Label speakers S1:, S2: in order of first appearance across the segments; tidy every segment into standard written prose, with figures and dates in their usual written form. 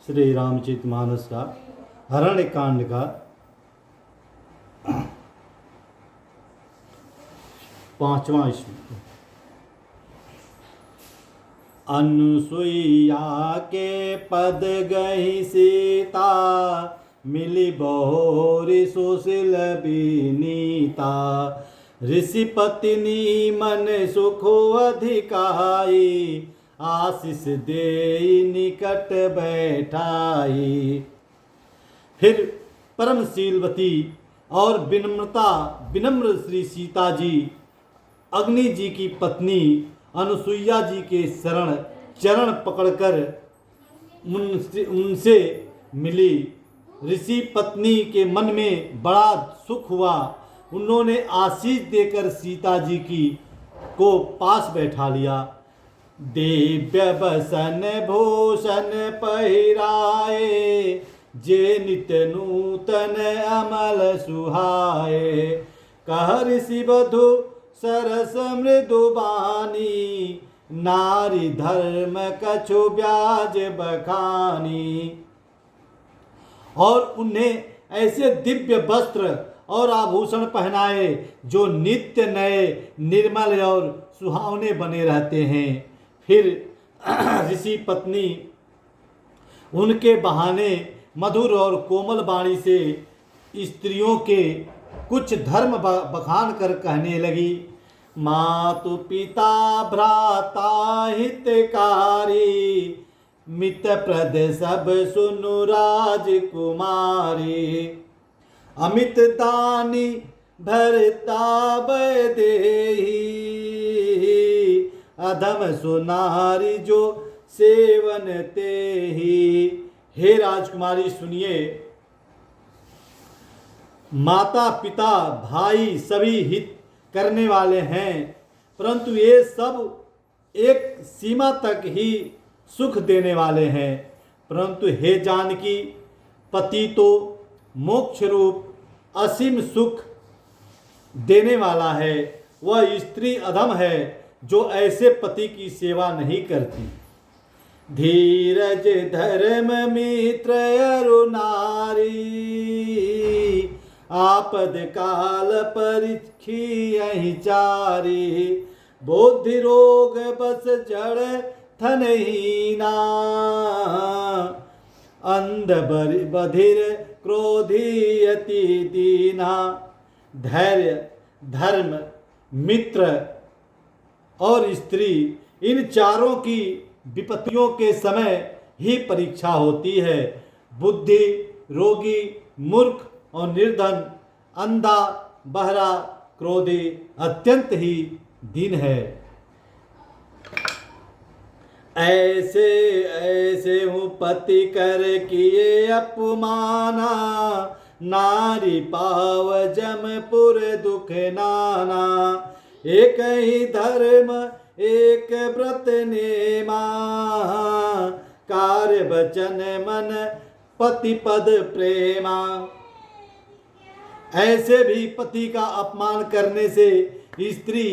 S1: श्री रामचरितमानस का हरण्य कांड का 5वां श्लोक। अनुसुईया के पद गही सीता, मिली बहुरी सुशील विनीता। ऋषि पत्नी मन सुख अधिकाई, आशीष दे निकट बैठाई। फिर परमशीलवती और विनम्र श्री सीता जी अग्नि जी की पत्नी अनुसुईया जी के चरण पकड़कर उनसे मिली। ऋषि पत्नी के मन में बड़ा सुख हुआ। उन्होंने आशीष देकर सीता जी को पास बैठा लिया। दिव्य बसन भूषण पहिराए, जे नित्य नूतन अमल सुहाए। कह ऋषि वधु सरस मृदु बानी, नारी धर्म कछु ब्याज बखानी। और उन्हें ऐसे दिव्य वस्त्र और आभूषण पहनाए जो नित्य नए, निर्मल और सुहावने बने रहते हैं। फिर ऋषि पत्नी उनके बहाने मधुर और कोमल वाणी से स्त्रियों के कुछ धर्म बखान कर कहने लगी। मातु पिता भ्राता हितकारी, मित प्रद सब सुनु राजकुमारी। अमित दानी भरता देही, अधम सुनारी जो सेवन तेहि। हे राजकुमारी सुनिए, माता पिता भाई सभी हित करने वाले हैं, परंतु ये सब एक सीमा तक ही सुख देने वाले हैं। परंतु हे जानकी, पति तो मोक्ष रूप असीम सुख देने वाला है। वह स्त्री अधम है जो ऐसे पति की सेवा नहीं करती। धीरज धर्म मित्र अरु नारी, आपद काल परिखी चारी। बुद्धि रोग बस जड़ थनहीना, अंध बधिर क्रोधी अति दीना। धैर्य धर्म मित्र और स्त्री, इन चारों की विपत्तियों के समय ही परीक्षा होती है। बुद्धि रोगी, मूर्ख और निर्धन, अंधा बहरा, क्रोधी अत्यंत ही दीन है। ऐसे ऐसे हूँ पति कर किए अपमाना, नारी पाव जमपुर दुख नाना। एक ही धर्म एक व्रत नेमा, कार्य वचन मन पति पद प्रेमा। ऐसे भी पति का अपमान करने से स्त्री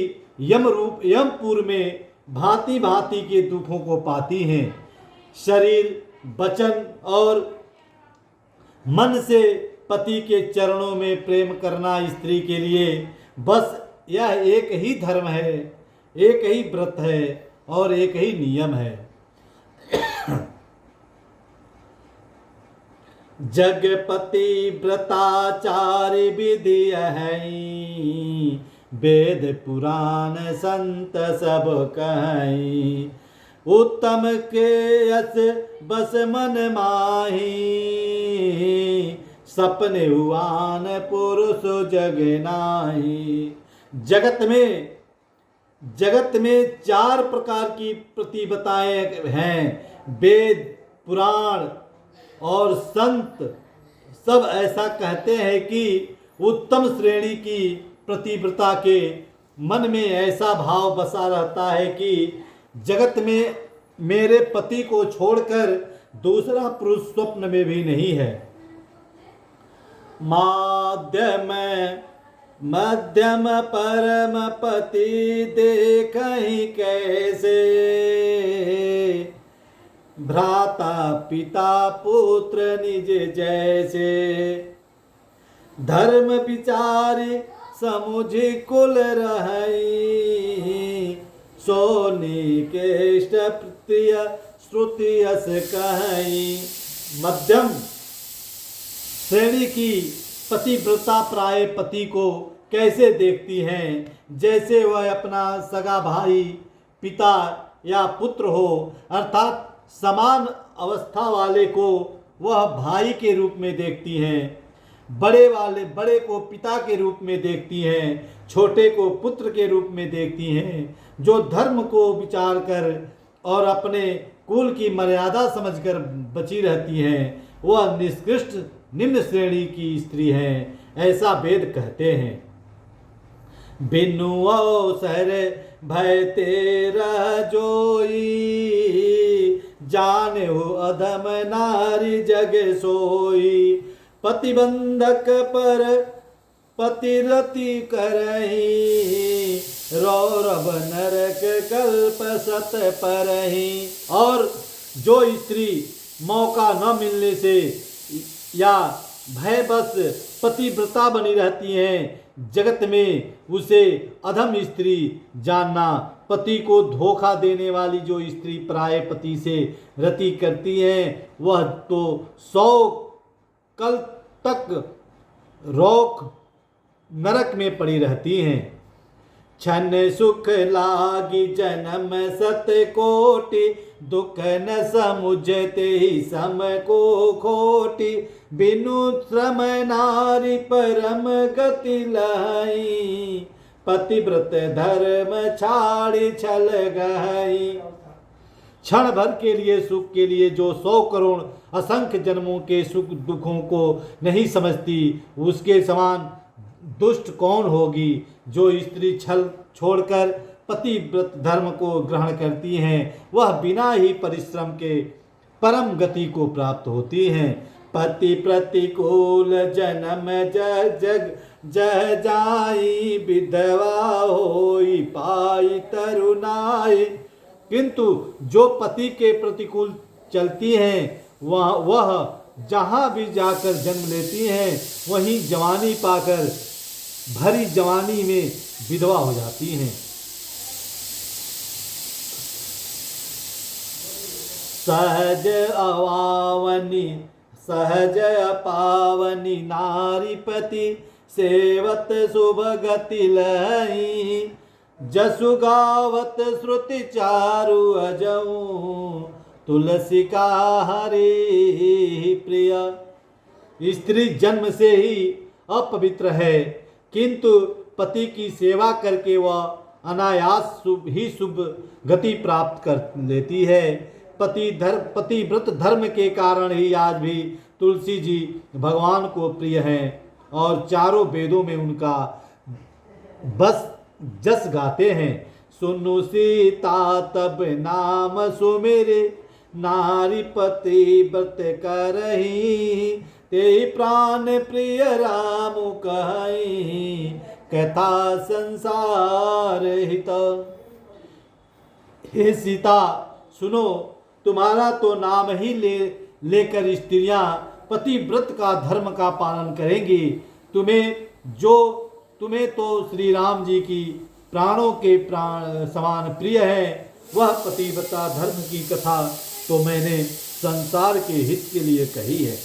S1: यमपुर में भांति भांति के दुखों को पाती हैं। शरीर वचन और मन से पति के चरणों में प्रेम करना स्त्री के लिए बस यह एक ही धर्म है, एक ही व्रत है और एक ही नियम है। जगपति व्रताचार्य विधि है, वेद पुराण संत सब कहीं। उत्तम के यश बस मन माही, सपने हुआन पुरुष जग नाही। जगत में 4 प्रकार की प्रतिबद्धताएं हैं। वेद पुराण और संत सब ऐसा कहते हैं कि उत्तम श्रेणी की प्रतिव्रता के मन में ऐसा भाव बसा रहता है कि जगत में मेरे पति को छोड़कर दूसरा पुरुष स्वप्न में भी नहीं है। मध्यम परम पति देखहि कैसे, भ्राता पिता पुत्र निज जैसे। धर्म विचारी समुझ कुल रहई, सोनी के इष्ट प्रिय श्रुति यस कहई। मध्यम श्रेणी की पतिव्रता प्राय पति को कैसे देखती हैं, जैसे वह अपना सगा भाई, पिता या पुत्र हो, अर्थात समान अवस्था वाले को वह भाई के रूप में देखती हैं, बड़े को पिता के रूप में देखती हैं, छोटे को पुत्र के रूप में देखती हैं। जो धर्म को विचार कर और अपने कुल की मर्यादा समझकर बची रहती हैं, वह निष्कृष्ट निम्न श्रेणी की स्त्री हैं, ऐसा वेद कहते हैं। बिनु अवसर भय तेरा जोई, जाने हो अधम नारी जग सोई। प्रतिबंधक पर पतिरति करही, रौरव नरक कल्प सत परही। और जो स्त्री मौका न मिलने से या भयवश पतिव्रता बनी रहती हैं, जगत में उसे अधम स्त्री जानना। पति को धोखा देने वाली जो स्त्री प्राय पति से रति करती हैं, वह तो 100 कल तक रोक नरक में पड़ी रहती हैं। छन सुख लागी जन्म सत कोटि, दुख न समुझते ही सम को खोटी। बिनु श्रम नारी परम गति लाई, पतिव्रत धर्म छाड़ी छल गई। क्षण भर के लिए सुख के लिए जो 100 करोड़ असंख्य जन्मों के सुख दुखों को नहीं समझती, उसके समान दुष्ट कौन होगी। जो स्त्री छल छोड़कर पतिव्रत धर्म को ग्रहण करती हैं, वह बिना ही परिश्रम के परम गति को प्राप्त होती हैं। पति प्रतिकूल जन्म जग जह जाई, विधवा होई पाई तरुणाई। किंतु जो पति के प्रतिकूल चलती हैं, वह जहाँ भी जाकर जन्म लेती हैं, वहीं जवानी पाकर भरी जवानी में विधवा हो जाती हैं। सहज अवावनी सहज अपावनी, नारीपति सेवत शुभ गति लई। जसु गावत श्रुति चारु अजऊ, तुलसी का हरि प्रिय। स्त्री जन्म से ही अपवित्र है, किंतु पति की सेवा करके वह अनायास शुभ गति प्राप्त कर लेती है। पतिव्रत धर्म के कारण ही आज भी तुलसी जी भगवान को प्रिय हैं और चारों वेदों में उनका बस जस गाते हैं। सुनु सीता तब नाम सुमेरे, नारी पतिव्रत करही। ते प्राण प्रिय राम कहि, कथा संसार हित। हे सीता सुनो, तुम्हारा तो नाम ही लेकर स्त्रियां पतिव्रत का धर्म का पालन करेंगी। तुम्हें तो श्री राम जी की प्राणों के प्राण समान प्रिय है। वह पतिव्रता धर्म की कथा तो मैंने संसार के हित के लिए कही है।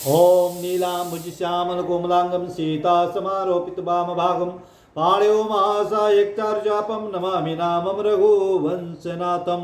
S1: ओम नीलांबुज श्यामल कोमलांगम सीता समारोपित वाम भागम, पाण्यो महासायक्तार्जापम नमामि नामम रघुवंशनाथम।